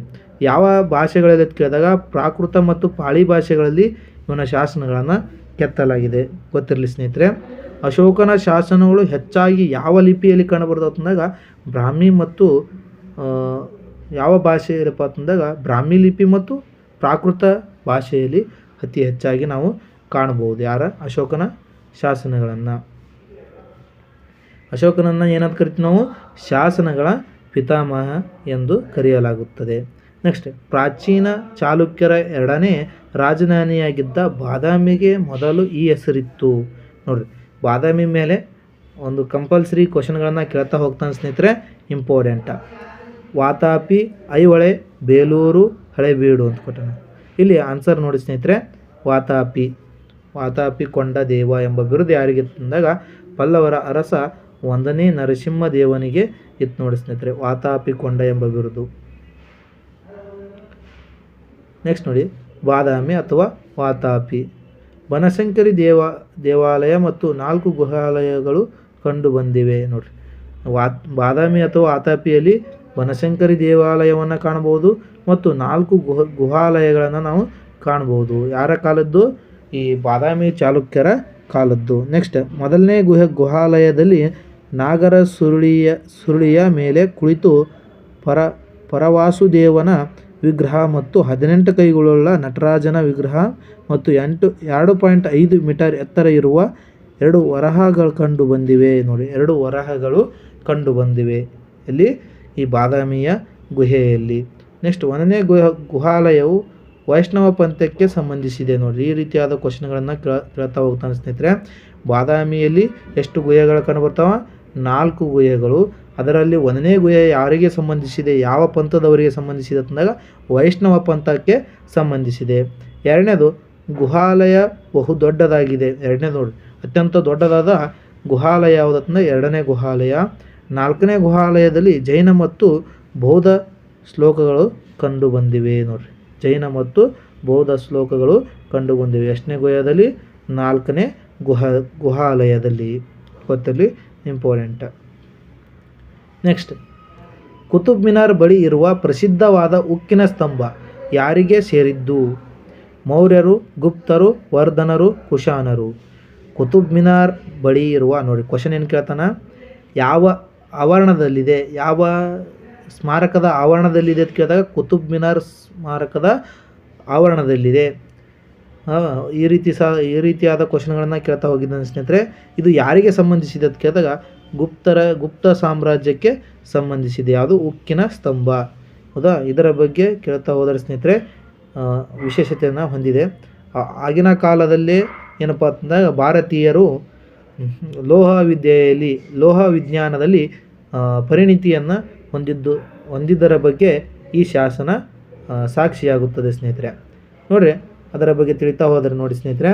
ಯಾವ ಭಾಷೆಗಳಲ್ಲಿ ಕೇಳಿದಾಗ ಪ್ರಾಕೃತ ಮತ್ತು ಪಾಳಿ ಭಾಷೆಗಳಲ್ಲಿ ಇವನ ಶಾಸನಗಳನ್ನು ಕೆತ್ತಲಾಗಿದೆ. ಗೊತ್ತಿರಲಿ ಸ್ನೇಹಿತರೆ. ಅಶೋಕನ ಶಾಸನಗಳು ಹೆಚ್ಚಾಗಿ ಯಾವ ಲಿಪಿಯಲ್ಲಿ ಕಂಡುಬರ್ತದೆ ಅಂದಾಗ ಬ್ರಾಹ್ಮಿ ಮತ್ತು ಯಾವ ಭಾಷೆಯಲ್ಲಪ್ಪ ಅಂತಂದಾಗ ಬ್ರಾಹ್ಮಿ ಲಿಪಿ ಮತ್ತು ಪ್ರಾಕೃತ ಭಾಷೆಯಲ್ಲಿ ಅತಿ ಹೆಚ್ಚಾಗಿ ನಾವು ಕಾಣಬಹುದು. ಯಾರ? ಅಶೋಕನ ಶಾಸನಗಳನ್ನು. ಅಶೋಕನನ್ನು ಏನಂತ ಕರಿತೀವಿ ನಾವು? ಶಾಸನಗಳ ಪಿತಾಮಹ ಎಂದು ಕರೆಯಲಾಗುತ್ತದೆ. ನೆಕ್ಸ್ಟ್, ಪ್ರಾಚೀನ ಚಾಲುಕ್ಯರ ಎರಡನೇ ರಾಜಧಾನಿಯಾಗಿದ್ದ ಬಾದಾಮಿಗೆ ಮೊದಲು ಈ ಹೆಸರಿತ್ತು. ನೋಡಿರಿ, ಬಾದಾಮಿ ಮೇಲೆ ಒಂದು ಕಂಪಲ್ಸರಿ ಕ್ವಶನ್ಗಳನ್ನು ಕೇಳ್ತಾ ಹೋಗ್ತಾನೆ ಸ್ನೇಹಿತರೆ. ಇಂಪಾರ್ಟೆಂಟ. ವಾತಾಪಿ, ಐಹೊಳೆ, ಬೇಲೂರು, ಹಳೆಬೀಡು ಅಂತ ಕೊಟ್ಟಣ. ಇಲ್ಲಿ ಆನ್ಸರ್ ನೋಡಿ ಸ್ನೇಹಿತರೆ, ವಾತಾಪಿ ಕೊಂಡ ದೇವ ಎಂಬ ಬಿರುದು ಯಾರಿಗೆ ಅಂದಾಗ ಪಲ್ಲವರ ಅರಸ 1ನೇ ನರಸಿಂಹದೇವನಿಗೆ ಇತ್ತು ನೋಡಿ ಸ್ನೇಹಿತರೆ, ವಾತಾಪಿ ಕೊಂಡ ಎಂಬ ಬಿರುದು. ನೆಕ್ಸ್ಟ್ ನೋಡಿ, ಬಾದಾಮಿ ಅಥವಾ ವಾತಾಪಿ. ಬನಶಂಕರಿ ದೇವಾಲಯ ಮತ್ತು 4 ಗುಹಾಲಯಗಳು ಕಂಡು ಬಂದಿವೆ. ನೋಡಿರಿ, ಬಾದಾಮಿ ಅಥವಾ ವಾತಾಪಿಯಲ್ಲಿ ಬನಶಂಕರಿ ದೇವಾಲಯವನ್ನು ಕಾಣಬಹುದು ಮತ್ತು 4 ಗುಹಾಲಯಗಳನ್ನು ನಾವು ಕಾಣಬಹುದು. ಯಾರ ಕಾಲದ್ದು? ಈ ಬಾದಾಮಿ ಚಾಲುಕ್ಯರ ಕಾಲದ್ದು. ನೆಕ್ಸ್ಟ್, ಮೊದಲನೇ ಗುಹಾಲಯದಲ್ಲಿ ನಾಗರ ಸುರುಳಿಯ ಮೇಲೆ ಕುಳಿತು ಪರವಾಸುದೇವನ ವಿಗ್ರಹ ಮತ್ತು 18 ಕೈಗಳುಳ್ಳ ನಟರಾಜನ ವಿಗ್ರಹ ಮತ್ತು 2.5 ಮೀಟರ್ ಎತ್ತರ ಇರುವ 2 ವರಹಗಳು ಕಂಡು ಬಂದಿವೆ. ನೋಡಿ, 2 ವರಹಗಳು ಕಂಡು ಬಂದಿವೆ ಇಲ್ಲಿ ಈ ಬಾದಾಮಿಯ ಗುಹೆಯಲ್ಲಿ. ನೆಕ್ಸ್ಟ್, 1ನೇ ಗುಹಾಲಯವು ವೈಷ್ಣವ ಪಂಥಕ್ಕೆ ಸಂಬಂಧಿಸಿದೆ. ನೋಡಿ, ಈ ರೀತಿಯಾದ ಕ್ವಶನ್ಗಳನ್ನು ಕೇಳ್ತಾ ಹೋಗ್ತಾನೆ ಸ್ನೇಹಿತರೆ. ಬಾದಾಮಿಯಲ್ಲಿ ಎಷ್ಟು ಗುಹೆಗಳು ಕಂಡು ಬರ್ತಾವ? 4 ಗುಹೆಗಳು. ಅದರಲ್ಲಿ 1ನೇ ಗುಹೆ ಯಾರಿಗೆ ಸಂಬಂಧಿಸಿದೆ? ಯಾವ ಪಂಥದವರಿಗೆ ಸಂಬಂಧಿಸಿದೆ ಅಂದಾಗ ವೈಷ್ಣವ ಪಂಥಕ್ಕೆ ಸಂಬಂಧಿಸಿದೆ. 2ನೇದು ಗುಹಾಲಯ ಬಹು ದೊಡ್ಡದಾಗಿದೆ. 2ನೇದು ನೋಡಿ, ಅತ್ಯಂತ ದೊಡ್ಡದಾದ ಗುಹಾಲಯ ಯಾವುದಂದ್ರೆ 2ನೇ ಗುಹಾಲಯ. 4ನೇ ಗುಹಾಲಯದಲ್ಲಿ ಜೈನ ಮತ್ತು ಬೌದ್ಧ ಶ್ಲೋಕಗಳು ಕಂಡು ಬಂದಿವೆ. ನೋಡ್ರಿ, ಜೈನ ಮತ್ತು ಬೌದ್ಧ ಶ್ಲೋಕಗಳು ಕಂಡು ಬಂದಿವೆ. ಎಷ್ಟನೇ ಗುಹೆಯಲ್ಲಿ? 4ನೇ ಗುಹಾಲಯದಲ್ಲಿ. ಗೊತ್ತಿರಲಿ, ಇಂಪಾರ್ಟೆಂಟ್. ನೆಕ್ಸ್ಟ್, ಕುತುಬ್ ಮಿನಾರ್ ಬಳಿ ಇರುವ ಪ್ರಸಿದ್ಧವಾದ ಉಕ್ಕಿನ ಸ್ತಂಭ ಯಾರಿಗೆ ಸೇರಿದ್ದು? ಮೌರ್ಯರು, ಗುಪ್ತರು, ವರ್ಧನರು, ಕುಶಾನರು. ಕುತುಬ್ ಮಿನಾರ್ ಬಳಿ ಇರುವ, ನೋಡಿ ಕ್ವಶನ್ ಏನು ಕೇಳ್ತಾನ, ಯಾವ ಆವರಣದಲ್ಲಿದೆ, ಯಾವ ಸ್ಮಾರಕದ ಆವರಣದಲ್ಲಿದೆ ಅಂತ ಕೇಳಿದಾಗ ಕುತುಬ್ ಮಿನಾರ್ ಸ್ಮಾರಕದ ಆವರಣದಲ್ಲಿದೆ. ಈ ರೀತಿಯಾದ ಕ್ವಶನ್ಗಳನ್ನು ಕೇಳ್ತಾ ಹೋಗಿದ್ದಾನೆ ಸ್ನೇಹಿತರೆ. ಇದು ಯಾರಿಗೆ ಸಂಬಂಧಿಸಿದೆ ಅಂತ ಕೇಳಿದಾಗ ಗುಪ್ತ ಸಾಮ್ರಾಜ್ಯಕ್ಕೆ ಸಂಬಂಧಿಸಿದೆ. ಯಾವುದು? ಉಕ್ಕಿನ ಸ್ತಂಭ. ಹೌದಾ? ಇದರ ಬಗ್ಗೆ ಕೇಳ್ತಾ ಹೋದರೆ ಸ್ನೇಹಿತರೆ ವಿಶೇಷತೆಯನ್ನು ಹೊಂದಿದೆ. ಆಗಿನ ಕಾಲದಲ್ಲೇ ಏನಪ್ಪ ಅಂತಂದಾಗ ಭಾರತೀಯರು ಲೋಹ ವಿಜ್ಞಾನದಲ್ಲಿ ಪರಿಣಿತಿಯನ್ನು ಹೊಂದಿದ್ದರ ಬಗ್ಗೆ ಈ ಶಾಸನ ಸಾಕ್ಷಿಯಾಗುತ್ತದೆ ಸ್ನೇಹಿತರೆ. ನೋಡ್ರಿ ಅದರ ಬಗ್ಗೆ ತಿಳಿತಾ ಹೋದರೆ ನೋಡಿ ಸ್ನೇಹಿತರೆ,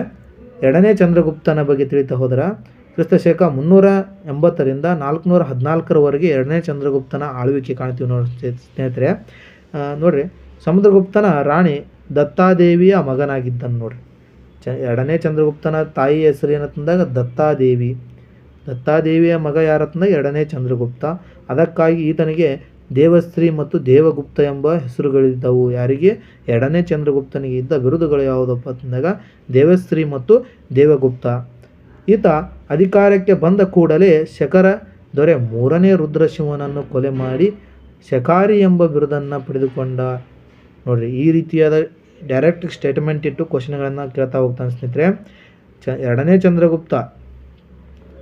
ಎರಡನೇ ಚಂದ್ರಗುಪ್ತನ ಬಗ್ಗೆ ತಿಳಿತಾ ಹೋದರೆ ಕ್ರಿಸ್ತಶಕ 380ರಿಂದ 414ರವರೆಗೆ ಎರಡನೇ ಚಂದ್ರಗುಪ್ತನ ಆಳ್ವಿಕೆ ಕಾಣ್ತೀವಿ ನೋಡಿ ಸ್ನೇಹಿತರೆ. ನೋಡ್ರಿ ಸಮುದ್ರಗುಪ್ತನ ರಾಣಿ ದತ್ತಾದೇವಿಯ ಮಗನಾಗಿದ್ದನು ನೋಡ್ರಿ. ಎರಡನೇ ಚಂದ್ರಗುಪ್ತನ ತಾಯಿ ಹೆಸರು ಏನಂತಂದಾಗ ದತ್ತಾದೇವಿಯ ಮಗ ಯಾರತ್ತಂದಾಗ ಎರಡನೇ ಚಂದ್ರಗುಪ್ತ. ಅದಕ್ಕಾಗಿ ಈತನಿಗೆ ದೇವಶ್ರೀ ಮತ್ತು ದೇವಗುಪ್ತ ಎಂಬ ಹೆಸರುಗಳಿದ್ದವು. ಯಾರಿಗೆ? ಎರಡನೇ ಚಂದ್ರಗುಪ್ತನಿಗೆ ಇದ್ದ ಬಿರುದುಗಳು ಯಾವುದಪ್ಪ ಅಂತಂದಾಗ ದೇವಶ್ರೀ ಮತ್ತು ದೇವಗುಪ್ತ. ಈತ ಅಧಿಕಾರಕ್ಕೆ ಬಂದ ಕೂಡಲೇ ಶಕರ ದೊರೆ 3ನೇ ರುದ್ರಸಿಂಹನನ್ನು ಕೊಲೆ ಮಾಡಿ ಶಕಾರಿ ಎಂಬ ಬಿರುದನ್ನು ಪಡೆದುಕೊಂಡ. ನೋಡ್ರಿ ಈ ರೀತಿಯಾದ ಡೈರೆಕ್ಟ್ ಸ್ಟೇಟ್ಮೆಂಟ್ ಇಟ್ಟು ಕ್ವಶನ್ಗಳನ್ನು ಕೇಳ್ತಾ ಹೋಗ್ತಾನೆ ಸ್ನೇಹಿತರೆ. ಎರಡನೇ ಚಂದ್ರಗುಪ್ತ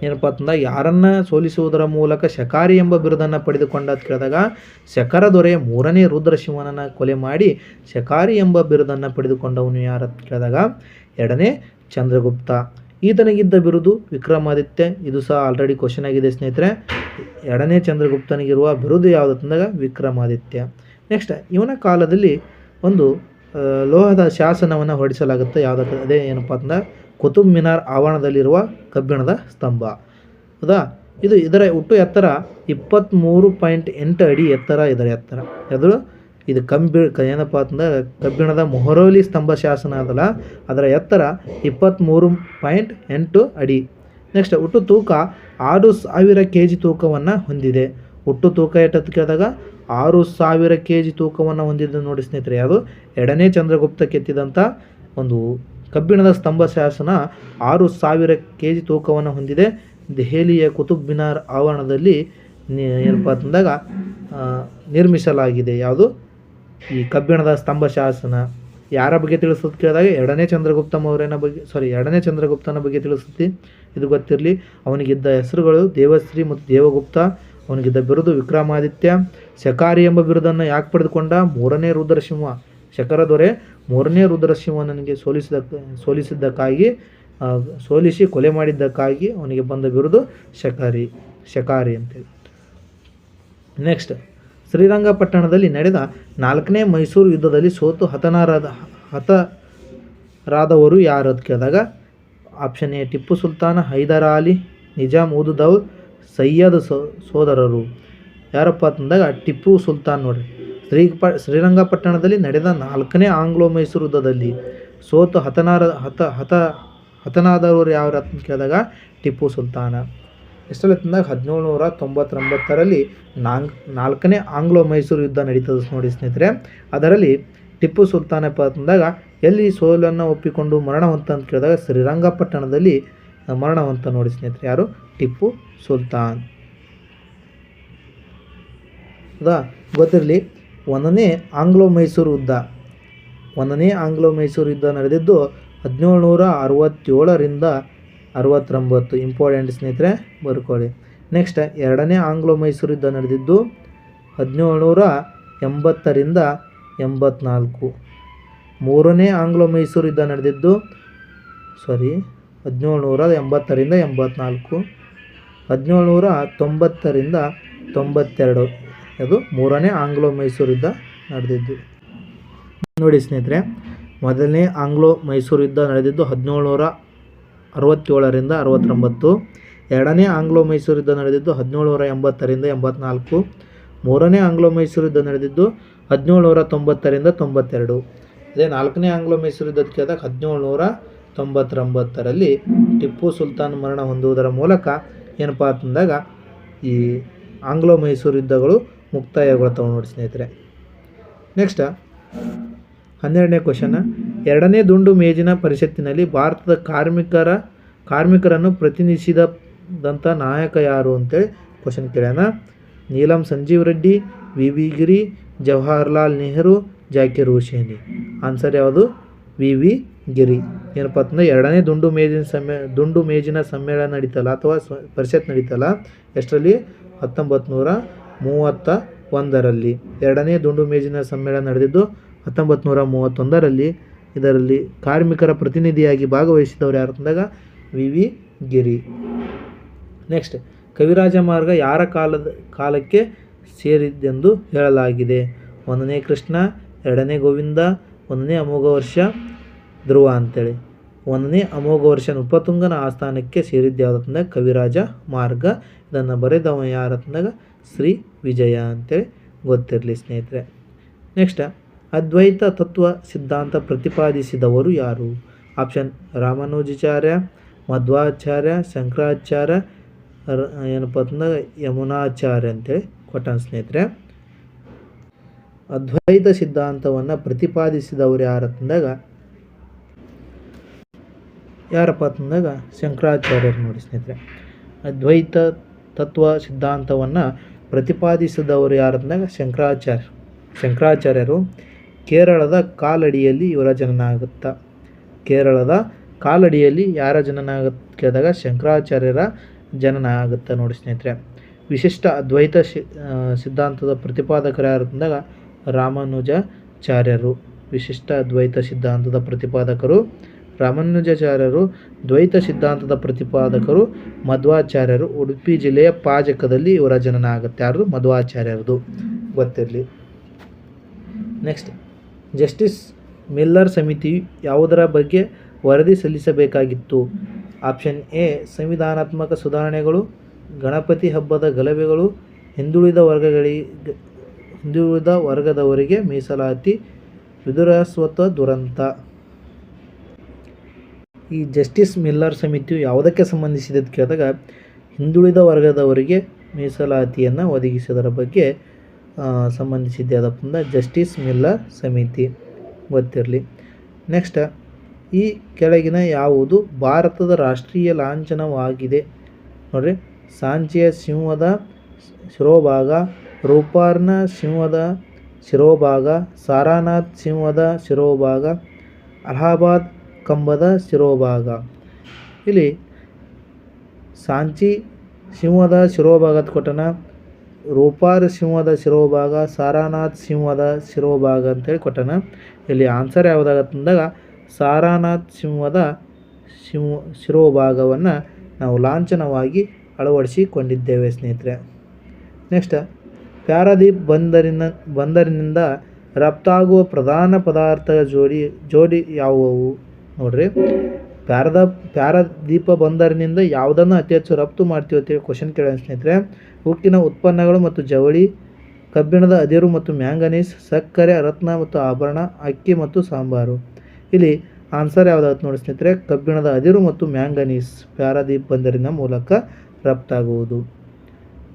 ಏನಪ್ಪ ಅಂತಂದಾಗ ಯಾರನ್ನು ಸೋಲಿಸುವುದರ ಮೂಲಕ ಶಕಾರಿ ಎಂಬ ಬಿರುದನ್ನು ಪಡೆದುಕೊಂಡ ಅಂತ ಕೇಳಿದಾಗ ಶಕರ ದೊರೆ 3ನೇ ರುದ್ರಸಿಂಹನನ್ನು ಕೊಲೆ ಮಾಡಿ ಶಕಾರಿ ಎಂಬ ಬಿರುದನ್ನು ಪಡೆದುಕೊಂಡವನು ಯಾರಂತ ಕೇಳಿದಾಗ ಎರಡನೇ ಚಂದ್ರಗುಪ್ತ. ಈತನಿಗಿದ್ದ ಬಿರುದು ವಿಕ್ರಮಾದಿತ್ಯ. ಇದು ಸಹ ಆಲ್ರೆಡಿ ಕ್ವಶನ್ ಆಗಿದೆ ಸ್ನೇಹಿತರೆ. ಎರಡನೇ ಚಂದ್ರಗುಪ್ತನಿಗಿರುವ ಬಿರುದು ಯಾವುದಂದಾಗ ವಿಕ್ರಮಾದಿತ್ಯ. ನೆಕ್ಸ್ಟ್ ಇವನ ಕಾಲದಲ್ಲಿ ಒಂದು ಲೋಹದ ಶಾಸನವನ್ನು ಹೊರಡಿಸಲಾಗುತ್ತೆ. ಯಾವುದಕ್ಕೆ? ಅದೇ ಏನಪ್ಪ ಅಂತಂದ್ರೆ ಕುತುಬ್ ಮಿನಾರ್ ಆವರಣದಲ್ಲಿರುವ ಕಬ್ಬಿಣದ ಸ್ತಂಭ. ಹೌದಾ? ಇದರ ಒಟ್ಟು ಎತ್ತರ 23.8 ಅಡಿ ಎತ್ತರ. ಇದರ ಎತ್ತರ ಇದು ಏನಪ್ಪ ಅಂತಂದ್ರೆ ಕಬ್ಬಿಣದ ಮೊಹರೋಲಿ ಸ್ತಂಭ ಶಾಸನ ಅದಲ್ಲ, ಅದರ ಎತ್ತರ 23.8 ಅಡಿ. ನೆಕ್ಸ್ಟ್ ಒಟ್ಟು ತೂಕ 6000 kg ತೂಕವನ್ನು ಹೊಂದಿದೆ. ಒಟ್ಟು ತೂಕ ಎಷ್ಟಂತ ಕೇಳಿದಾಗ 6000 kg ತೂಕವನ್ನು ಹೊಂದಿದೆ ನೋಡಿ ಸ್ನೇಹಿತರೆ. ಅದು ಎರಡನೇ ಚಂದ್ರಗುಪ್ತ ಕೆತ್ತಿದಂಥ ಒಂದು ಕಬ್ಬಿಣದ ಸ್ತಂಭ ಶಾಸನ 6000 kg ತೂಕವನ್ನು ಹೊಂದಿದೆ. ದೆಹಲಿಯ ಕುತುಬ್ ಮಿನಾರ್ ಆವರಣದಲ್ಲಿ ಏನಪ್ಪ ಅಂತಂದಾಗ ನಿರ್ಮಿಸಲಾಗಿದೆ. ಯಾವುದು? ಈ ಕಬ್ಬಿಣದ ಸ್ತಂಭ ಶಾಸನ. ಯಾರ ಬಗ್ಗೆ ತಿಳಿಸುತ್ತೆ ಕೇಳಿದಾಗ ಎರಡನೇ ಚಂದ್ರಗುಪ್ತನ ಬಗ್ಗೆ ತಿಳಿಸುತ್ತೆ. ಇದು ಗೊತ್ತಿರಲಿ. ಅವನಿಗಿದ್ದ ಹೆಸರುಗಳು ದೇವಶ್ರೀ ಮತ್ತು ದೇವಗುಪ್ತ. ಅವನಿಗಿದ್ದ ಬಿರುದು ವಿಕ್ರಮಾದಿತ್ಯ. ಶಕಾರಿ ಎಂಬ ಬಿರುದನ್ನು ಯಾಕೆ ಪಡೆದುಕೊಂಡ? 3ನೇ ರುದ್ರಸಿಂಹ ಶಕರ ದೊರೆ 3ನೇ ರುದ್ರಸಿಂಹನಿಗೆ ಸೋಲಿಸಿದ್ದಕ್ಕಾಗಿ ಸೋಲಿಸಿ ಕೊಲೆ ಮಾಡಿದ್ದಕ್ಕಾಗಿ ಅವನಿಗೆ ಬಂದ ಬಿರುದು ಶಕಾರಿ ಅಂತೇಳಿ. ನೆಕ್ಸ್ಟ್ ಶ್ರೀರಂಗಪಟ್ಟಣದಲ್ಲಿ ನಡೆದ 4ನೇ ಮೈಸೂರು ಯುದ್ಧದಲ್ಲಿ ಸೋತು ಹತರಾದವರು ಯಾರು ಅಂತ ಕೇಳಿದಾಗ ಆಪ್ಷನ್ ಎ ಟಿಪ್ಪು ಸುಲ್ತಾನ, ಹೈದರ್ ಅಲಿ, ನಿಜಾಮ್ ಉದ್ ದೌಲ್, ಸೈಯದ್ ಸೋದರರು. ಯಾರಪ್ಪ ಅಂತಂದಾಗ ಟಿಪ್ಪು ಸುಲ್ತಾನ್ ನೋಡ್ರಿ. ಶ್ರೀರಂಗಪಟ್ಟಣದಲ್ಲಿ ನಡೆದ 4ನೇ ಆಂಗ್ಲೋ ಮೈಸೂರು ಯುದ್ಧದಲ್ಲಿ ಸೋತು ಹತನಾದವರು ಯಾರು ಅಂತ ಕೇಳಿದಾಗ ಟಿಪ್ಪು ಸುಲ್ತಾನ. ಎಷ್ಟರಲ್ಲಿ ತಂದಾಗ 1799ರಲ್ಲಿ 4ನೇ ಆಂಗ್ಲೋ ಮೈಸೂರು ಯುದ್ಧ ನಡೀತದೆ ನೋಡಿ ಸ್ನೇಹಿತರೆ. ಅದರಲ್ಲಿ ಟಿಪ್ಪು ಸುಲ್ತಾನಪ್ಪ ಅಂತಂದಾಗ ಎಲ್ಲಿ ಸೋಲನ್ನು ಒಪ್ಪಿಕೊಂಡು ಮರಣವಂತ ಅಂತ ಕೇಳಿದಾಗ ಶ್ರೀರಂಗಪಟ್ಟಣದಲ್ಲಿ ಮರಣವಂತ ನೋಡಿ ಸ್ನೇಹಿತರೆ. ಯಾರು? ಟಿಪ್ಪು ಸುಲ್ತಾನ್. ಹೌದಾ? ಗೊತ್ತಿರಲಿ. 1ನೇ ಆಂಗ್ಲೋ ಮೈಸೂರು ಯುದ್ಧ ನಡೆದಿದ್ದು 1767ರಿಂದ 69. ಇಂಪಾರ್ಟೆಂಟ್ ಸ್ನೇಹಿತರೆ, ಬರ್ಕೊಳ್ಳಿ. ನೆಕ್ಸ್ಟ್ 2ನೇ ಆಂಗ್ಲೋ ಮೈಸೂರು ಯುದ್ಧ ನಡೆದಿದ್ದು 1780ರಿಂದ 84. 3ನೇ ಆಂಗ್ಲೋ ಮೈಸೂರು ಯುದ್ಧ ನಡೆದಿದ್ದು 1780ರಿಂದ 84. 1790ರಿಂದ 92. ಅದು 3ನೇ ಆಂಗ್ಲೋ ಮೈಸೂರು ಯುದ್ಧ ನಡೆದಿದ್ದು ನೋಡಿ ಸ್ನೇಹಿತರೆ. ಮೊದಲನೇ ಆಂಗ್ಲೋ ಮೈಸೂರು ಯುದ್ಧ ನಡೆದಿದ್ದು 1767ರಿಂದ 69. 2ನೇ ಆಂಗ್ಲೋ ಮೈಸೂರು ಯುದ್ಧ ನಡೆದಿದ್ದು 1780ರಿಂದ 84. 3ನೇ ಆಂಗ್ಲೋ ಮೈಸೂರು ಯುದ್ಧ ನಡೆದಿದ್ದು 1790ರಿಂದ 92. ಅದೇ 4ನೇ ಆಂಗ್ಲೋ ಮೈಸೂರು ಯುದ್ಧದ ಕೇಳಿದಾಗ 1799ರಲ್ಲಿ ಟಿಪ್ಪು ಸುಲ್ತಾನ್ ಮರಣ ಹೊಂದುವುದರ ಮೂಲಕ ಏನಪ್ಪ ಅಂತಂದಾಗ ಈ ಆಂಗ್ಲೋ ಮೈಸೂರು ಯುದ್ಧಗಳು ಮುಕ್ತಾಯಗೊಳ್ತಾವೆ ನೋಡಿ ಸ್ನೇಹಿತರೆ. ನೆಕ್ಸ್ಟ್ 12ನೇ ಕ್ವಶನ್. 2ನೇ ದುಂಡು ಮೇಜಿನ ಪರಿಷತ್ತಿನಲ್ಲಿ ಭಾರತದ ಕಾರ್ಮಿಕರನ್ನು ಪ್ರತಿನಿಧಿಸಿದಂಥ ನಾಯಕ ಯಾರು ಅಂತೇಳಿ ಕ್ವಶನ್ ಕೇಳ್ಯಾನ. ನೀಲಂ ಸಂಜೀವ್ ರೆಡ್ಡಿ, ವಿ ಗಿರಿ, ಜವಾಹರ್ಲಾಲ್ ನೆಹರು, ಜಾಕಿರ್ ಹುಸೇನಿ. ಆನ್ಸರ್ ಯಾವುದು? ವಿ ಗಿರಿ. ಏನಪ್ಪ ಅಂತಂದರೆ 2ನೇ ದುಂಡು ಮೇಜಿನ ಸಮ್ಮೇಳನ ನಡೀತಲ್ಲ ಅಥವಾ ಪರಿಷತ್ ನಡೀತಲ್ಲ ಎಷ್ಟರಲ್ಲಿ? 1931ರಲ್ಲಿ. 2ನೇ ದುಂಡು ಮೇಜಿನ ಸಮ್ಮೇಳನ ನಡೆದಿದ್ದು 1931ರಲ್ಲಿ. ಇದರಲ್ಲಿ ಕಾರ್ಮಿಕರ ಪ್ರತಿನಿಧಿಯಾಗಿ ಭಾಗವಹಿಸಿದವರು ಯಾರು ಅಂದಾಗ ವಿ ಗಿರಿ. ನೆಕ್ಸ್ಟ್ ಕವಿರಾಜ ಮಾರ್ಗ ಯಾರ ಕಾಲಕ್ಕೆ ಸೇರಿದ್ದೆಂದು ಹೇಳಲಾಗಿದೆ? 1ನೇ ಕೃಷ್ಣ, 2ನೇ ಗೋವಿಂದ, 1ನೇ ಅಮೋಘ ವರ್ಷ, ಧ್ರುವ ಅಂತೇಳಿ. 1ನೇ ಅಮೋಘ ವರ್ಷನ್ ಉಪತುಂಗನ ಆಸ್ಥಾನಕ್ಕೆ ಸೇರಿದ್ದು ಯಾವುದಂದಾಗ ಕವಿರಾಜ ಮಾರ್ಗ. ಇದನ್ನು ಬರೆದವ ಯಾರಂದಾಗ ಶ್ರೀ ವಿಜಯ ಅಂತೇಳಿ ಗೊತ್ತಿರಲಿ ಸ್ನೇಹಿತರೆ. ನೆಕ್ಸ್ಟ್, ಅದ್ವೈತ ತತ್ವ ಸಿದ್ಧಾಂತ ಪ್ರತಿಪಾದಿಸಿದವರು ಯಾರು? ಆಪ್ಷನ್ ರಾಮಾನುಜಾಚಾರ್ಯ, ಮಧ್ವಾಚಾರ್ಯ, ಶಂಕರಾಚಾರ್ಯ, ಏನಪ್ಪ ಅಂತಂದಾಗ ಯಮುನಾಚಾರ್ಯ ಅಂತೇಳಿ ಕೊಟ್ಟಾನ ಸ್ನೇಹಿತರೆ. ಅದ್ವೈತ ಸಿದ್ಧಾಂತವನ್ನು ಪ್ರತಿಪಾದಿಸಿದವರು ಯಾರಪ್ಪ ಅಂತಂದಾಗ ಶಂಕರಾಚಾರ್ಯರು ನೋಡಿ ಸ್ನೇಹಿತರೆ. ಅದ್ವೈತ ತತ್ವ ಸಿದ್ಧಾಂತವನ್ನು ಪ್ರತಿಪಾದಿಸಿದವರು ಯಾರಂದಾಗ ಶಂಕರಾಚಾರ್ಯರು. ಕೇರಳದ ಕಾಲಡಿಯಲ್ಲಿ ಇವರ ಜನನ ಆಗುತ್ತಾ? ಕೇರಳದ ಕಾಲಡಿಯಲ್ಲಿ ಯಾರ ಜನನ ಆಗುತ್ತೆ ಕೇಳಿದಾಗ ಶಂಕರಾಚಾರ್ಯರ ಜನನ ಆಗುತ್ತೆ ನೋಡಿ ಸ್ನೇಹಿತರೆ. ವಿಶಿಷ್ಟ ಅದ್ವೈತ ಸಿದ್ಧಾಂತದ ಪ್ರತಿಪಾದಕರು ಯಾರಂದಾಗ ರಾಮಾನುಜಾಚಾರ್ಯರು. ವಿಶಿಷ್ಟ ಅದ್ವೈತ ಸಿದ್ಧಾಂತದ ಪ್ರತಿಪಾದಕರು ರಾಮಾನುಜಾಚಾರ್ಯರು. ದ್ವೈತ ಸಿದ್ಧಾಂತದ ಪ್ರತಿಪಾದಕರು ಮಧ್ವಾಚಾರ್ಯರು. ಉಡುಪಿ ಜಿಲ್ಲೆಯ ಪಾಜಕದಲ್ಲಿ ಇವರ ಜನನ ಆಗುತ್ತೆ. ಯಾರು? ಮಧ್ವಾಚಾರ್ಯರದು ಗೊತ್ತಿರಲಿ. ನೆಕ್ಸ್ಟ್, ಜಸ್ಟಿಸ್ ಮಿಲ್ಲರ್ ಸಮಿತಿಯು ಯಾವುದರ ಬಗ್ಗೆ ವರದಿ ಸಲ್ಲಿಸಬೇಕಾಗಿತ್ತು? ಆಪ್ಷನ್ ಎ ಸಂವಿಧಾನಾತ್ಮಕ ಸುಧಾರಣೆಗಳು, ಗಣಪತಿ ಹಬ್ಬದ ಗಲಭೆಗಳು, ಹಿಂದುಳಿದ ವರ್ಗದವರಿಗೆ ಮೀಸಲಾತಿ, ವಿದುರಾಶ್ವತ್ಥ ದುರಂತ. ಈ ಜಸ್ಟಿಸ್ ಮಿಲ್ಲರ್ ಸಮಿತಿಯು ಯಾವುದಕ್ಕೆ ಸಂಬಂಧಿಸಿದೆ ಅಂತ ಕೇಳಿದಾಗ ಹಿಂದುಳಿದ ವರ್ಗದವರಿಗೆ ಮೀಸಲಾತಿಯನ್ನು ಒದಗಿಸೋದರ ಬಗ್ಗೆ ಸಂಬಂಧಿಸಿದೆ. ಅದಪ್ಪ ಅಂದ್ರೆ ಜಸ್ಟಿಸ್ ಮಿಲ್ಲರ್ ಸಮಿತಿ ಗೊತ್ತಿರಲಿ. ನೆಕ್ಸ್ಟ್, ಈ ಕೆಳಗಿನ ಯಾವುದು ಭಾರತದ ರಾಷ್ಟ್ರೀಯ ಲಾಂಛನವಾಗಿದೆ? ನೋಡ್ರಿ, ಸಾಂಚಿಯ ಸಿಂಹದ ಶಿರೋಭಾಗ, ರೂಪಾರ್ನ ಸಿಂಹದ ಶಿರೋಭಾಗ, ಸಾರಾನಾಥ್ ಸಿಂಹದ ಶಿರೋಭಾಗ, ಅಲಹಾಬಾದ್ ಕಂಬದ ಶಿರೋಭಾಗ. ಇಲ್ಲಿ ಸಾಂಚಿ ಸಿಂಹದ ಶಿರೋಭಾಗ ಕೊಟ್ಟನ, ರೂಪಾರ್ ಸಿಂಹದ ಶಿರೋಭಾಗ, ಸಾರಾನಾಥ್ ಸಿಂಹದ ಶಿರೋಭಾಗ ಅಂತೇಳಿ ಕೊಟ್ಟನ. ಇಲ್ಲಿ ಆನ್ಸರ್ ಯಾವುದಾಗತ್ತಂದಾಗ ಸಾರಾನಾಥ್ ಸಿಂಹದ ಶಿರೋಭಾಗವನ್ನು ನಾವು ಲಾಂಛನವಾಗಿ ಅಳವಡಿಸಿಕೊಂಡಿದ್ದೇವೆ ಸ್ನೇಹಿತರೆ. ನೆಕ್ಸ್ಟ್, ಪ್ಯಾರಾದೀಪ್ ಬಂದರಿನಿಂದ ರಫ್ತಾಗುವ ಪ್ರಧಾನ ಪದಾರ್ಥದ ಜೋಡಿ ಯಾವುವು? ನೋಡ್ರಿ, ಪ್ಯಾರಾದೀಪ ಬಂದರಿನಿಂದ ಯಾವುದನ್ನು ಅತಿ ಹೆಚ್ಚು ರಫ್ತು ಮಾಡ್ತೀವಿ ಅಂತೇಳಿ ಕ್ವಶನ್ ಕೇಳೋಣ ಸ್ನೇಹಿತರೆ. ಉಕ್ಕಿನ ಉತ್ಪನ್ನಗಳು ಮತ್ತು ಜವಳಿ, ಕಬ್ಬಿಣದ ಅದಿರು ಮತ್ತು ಮ್ಯಾಂಗನೀಸ್, ಸಕ್ಕರೆ, ರತ್ನ ಮತ್ತು ಆಭರಣ, ಅಕ್ಕಿ ಮತ್ತು ಸಾಂಬಾರು. ಇಲ್ಲಿ ಆನ್ಸರ್ ಯಾವುದಾಗುತ್ತೆ ನೋಡಿ ಸ್ನೇಹಿತರೆ, ಕಬ್ಬಿಣದ ಅದಿರು ಮತ್ತು ಮ್ಯಾಂಗನೀಸ್ ಪ್ಯಾರಾದೀಪ್ ಬಂದರಿನ ಮೂಲಕ ರಫ್ತಾಗುವುದು.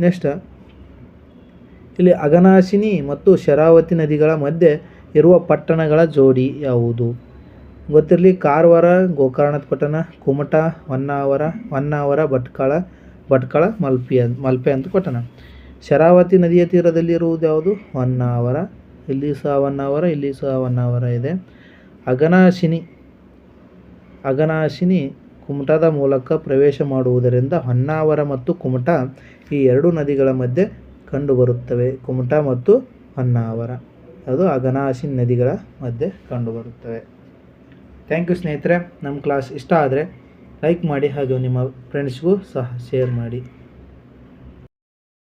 ನೆಕ್ಸ್ಟ್, ಇಲ್ಲಿ ಅಘನಾಶಿನಿ ಮತ್ತು ಶರಾವತಿ ನದಿಗಳ ಮಧ್ಯೆ ಇರುವ ಪಟ್ಟಣಗಳ ಜೋಡಿ ಯಾವುದು? ಗೊತ್ತಿರಲಿ, ಕಾರವಾರ, ಗೋಕರ್ಣ ಕೊಟ್ಟನ, ಕುಮಟ, ಹೊನ್ನಾವರ, ಭಟ್ಕಳ, ಮಲ್ಪೆ ಅಂತ ಕೊಟ್ಟನ. ಶರಾವತಿ ನದಿಯ ತೀರದಲ್ಲಿ ಇರುವುದು ಯಾವುದು? ಹೊನ್ನಾವರ. ಇಲ್ಲಿ ಸಹ ಹೊನ್ನಾವರ ಇದೆ. ಅಘನಾಶಿನಿ ಕುಮಟದ ಮೂಲಕ ಪ್ರವೇಶ ಮಾಡುವುದರಿಂದ ಹೊನ್ನಾವರ ಮತ್ತು ಕುಮಟ ಈ ಎರಡು ನದಿಗಳ ಮಧ್ಯೆ ಕಂಡುಬರುತ್ತವೆ. ಕುಮಟ ಮತ್ತು ಹೊನ್ನಾವರ ಅದು ಅಘನಾಶಿನಿ ನದಿಗಳ ಮಧ್ಯೆ ಕಂಡುಬರುತ್ತವೆ. ಥ್ಯಾಂಕ್ ಯು ಸ್ನೇಹಿತರೆ. ನಮ್ಮ ಕ್ಲಾಸ್ ಇಷ್ಟ ಆದರೆ ಲೈಕ್ ಮಾಡಿ, ಹಾಗೂ ನಿಮ್ಮ ಫ್ರೆಂಡ್ಸ್ಗೂ ಸಹ ಶೇರ್ ಮಾಡಿ.